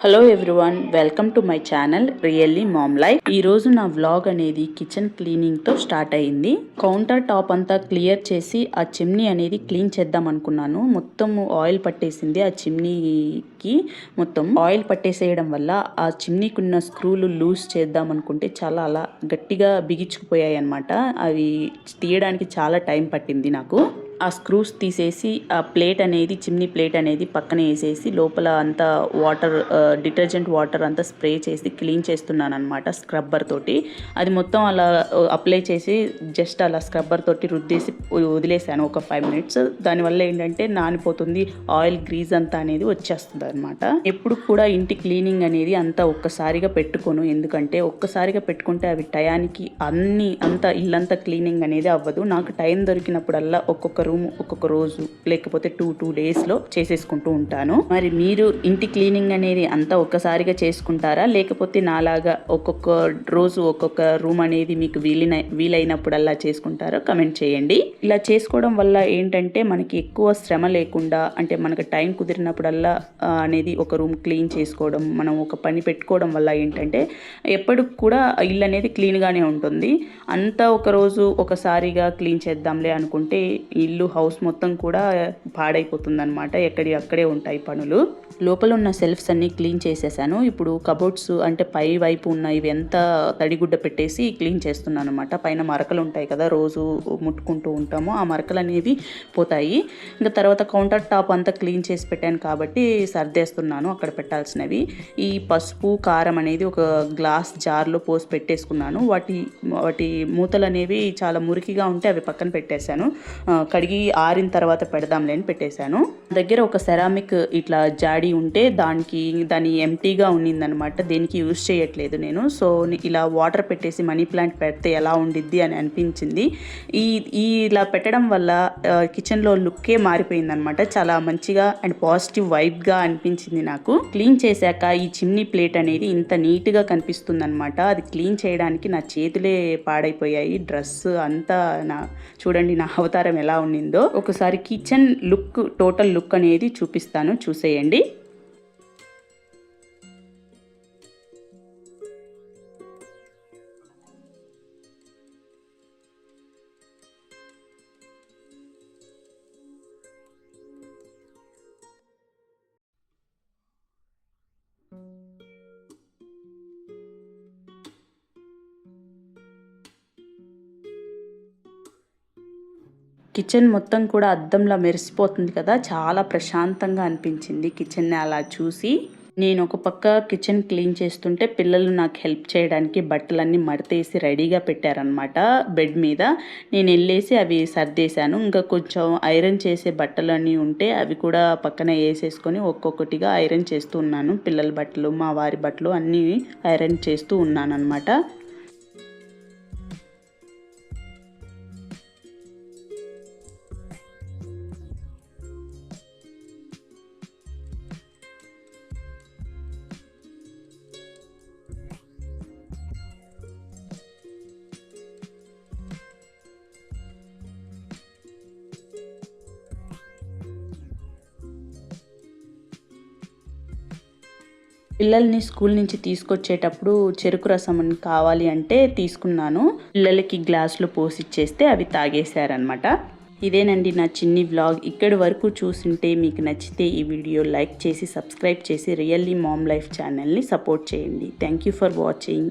Hello everyone, welcome to my channel really mom life. ఈ రోజు నా వ్లాగ్ అనేది కిచెన్ క్లీనింగ్ తో స్టార్ట్ అయింది. కౌంటర్ టాప్ అంతా క్లియర్ చేసి ఆ చిమ్నీ అనేది క్లీన్ చేద్దాం అనుకున్నాను. మొత్తం ఆయిల్ పట్టేసింది. ఆ చిమ్నీకి మొత్తం ఆయిల్ పట్టేసేయడం వల్ల ఆ చిమ్నీకి ఉన్న స్క్రూలు లూజ్ చేద్దాం అనుకుంటే చాలా అలా గట్టిగా బిగించుకుపోయాయి అన్నమాట. అవి తీయడానికి చాలా టైం పట్టింది నాకు. ఆ స్క్రూస్ తీసేసి ఆ ప్లేట్ అనేది చిమ్నీ ప్లేట్ అనేది పక్కన వేసేసి లోపల అంతా వాటర్ డిటర్జెంట్ వాటర్ అంతా స్ప్రే చేసి క్లీన్ చేస్తున్నాను అనమాట స్క్రబ్బర్ తోటి. అది మొత్తం అలా అప్లై చేసి జస్ట్ అలా స్క్రబ్బర్ తోటి రుద్దేసి వదిలేసాను ఒక 5 minutes. దానివల్ల ఏంటంటే నానిపోతుంది, ఆయిల్ గ్రీజ్ అంతా అనేది వచ్చేస్తుంది అనమాట. ఎప్పుడు కూడా ఇంటి క్లీనింగ్ అనేది అంతా ఒక్కసారిగా పెట్టుకోను, ఎందుకంటే ఒక్కసారిగా పెట్టుకుంటే అవి టయానికి అంతా ఇల్లంతా క్లీనింగ్ అనేది అవ్వదు. నాకు టైం దొరికినప్పుడల్లా ఒక్కొక్క రూమ్ ఒక్కొక్క రోజు లేకపోతే 2 daysలో చేసేసుకుంటూ ఉంటాను. మరి మీరు ఇంటి క్లీనింగ్ అనేది అంతా ఒక్కసారిగా చేసుకుంటారా, లేకపోతే నాలాగా ఒక్కొక్క రోజు ఒక్కొక్క రూమ్ అనేది మీకు వీలైనప్పుడల్లా చేసుకుంటారో కమెంట్ చేయండి. ఇలా చేసుకోవడం వల్ల ఏంటంటే మనకి ఎక్కువ శ్రమ లేకుండా, అంటే మనకు టైం కుదిరినప్పుడల్లా అనేది ఒక రూమ్ క్లీన్ చేసుకోవడం, మనం ఒక పని పెట్టుకోవడం వల్ల ఏంటంటే ఎప్పటికి కూడా ఇల్లు అనేది క్లీన్గానే ఉంటుంది. అంతా ఒకరోజు ఒకసారిగా క్లీన్ చేద్దాంలే అనుకుంటే హౌస్ మొత్తం కూడా పాడైపోతుంది అనమాట. అక్కడే ఉంటాయి పనులు. లోపల ఉన్న సెల్ఫ్స్ అన్ని క్లీన్ చేసేసాను. ఇప్పుడు కబోర్డ్స్ అంటే పై వైపు ఉన్న ఇవి ఎంత తడిగుడ్డ పెట్టేసి క్లీన్ చేస్తున్నాను అనమాట. పైన మరకలు ఉంటాయి కదా, రోజు ముట్టుకుంటూ ఉంటాము, ఆ మరకలు అనేవి పోతాయి. ఇంకా తర్వాత కౌంటర్ టాప్ అంతా క్లీన్ చేసి పెట్టాను కాబట్టి సర్దేస్తున్నాను అక్కడ పెట్టాల్సినవి. ఈ పసుపు కారం అనేది ఒక గ్లాస్ జార్లో పోసి పెట్టేసుకున్నాను. వాటి మూతలు అనేవి చాలా మురికిగా ఉంటే అవి పక్కన పెట్టేశాను. కడిగి ఆరిన తర్వాత పెడదాంలే అని పెట్టేశాను. దగ్గర ఒక సెరామిక్ ఇట్లా జాడీ ఉంటే దాని ఎంటీగా ఉన్నిందనమాట. దేనికి యూజ్ చేయట్లేదు నేను. సో ఇలా వాటర్ పెట్టేసి మనీ ప్లాంట్ పెడితే ఎలా ఉండిద్ది అని అనిపించింది. ఇలా పెట్టడం వల్ల కిచెన్లో లుక్కే మారిపోయిందనమాట. చాలా మంచిగా అండ్ పాజిటివ్ వైబ్గా అనిపించింది నాకు. క్లీన్ చేశాక ఈ చిమ్నీ ప్లేట్ అనేది ఇంత నీట్గా కనిపిస్తుంది అనమాట. అది క్లీన్ చేయడానికి నా చేతులే పాడైపోయాయి. డ్రెస్ అంతా చూడండి నా అవతారం ఎలా ఉండిందో. ఒకసారి కిచెన్ లుక్, టోటల్ లుక్ అనేది చూపిస్తాను, చూసేయండి. కిచెన్ మొత్తం కూడా అద్దంలా మెరిసిపోతుంది కదా, చాలా ప్రశాంతంగా అనిపించింది కిచెన్ని అలా చూసి. నేను ఒక పక్క కిచెన్ క్లీన్ చేస్తుంటే పిల్లలు నాకు హెల్ప్ చేయడానికి బట్టలన్నీ మడతేసి రెడీగా పెట్టారనమాట బెడ్ మీద. నేను వెళ్ళేసి అవి సర్దేశాను. ఇంకా కొంచెం ఐరన్ చేసే బట్టలన్నీ ఉంటే అవి కూడా పక్కన వేసేసుకొని ఒక్కొక్కటిగా ఐరన్ చేస్తూ ఉన్నాను. పిల్లల బట్టలు, మా వారి బట్టలు అన్నీ ఐరన్ చేస్తూ ఉన్నాను అనమాట. పిల్లల్ని స్కూల్ నుంచి తీసుకొచ్చేటప్పుడు చెరుకు రసం కావాలి అంటే తీసుకున్నాను. పిల్లలకి గ్లాసులో పోసిచ్చేస్తే అవి తాగేశారనమాట. ఇదేనండి నా చిన్ని వ్లాగ్. ఇక్కడి వరకు చూసింటే మీకు నచ్చితే ఈ వీడియో లైక్ చేసి సబ్స్క్రైబ్ చేసి రియల్లీ మామ్ లైఫ్ ఛానల్ని సపోర్ట్ చేయండి. Thank you for watching.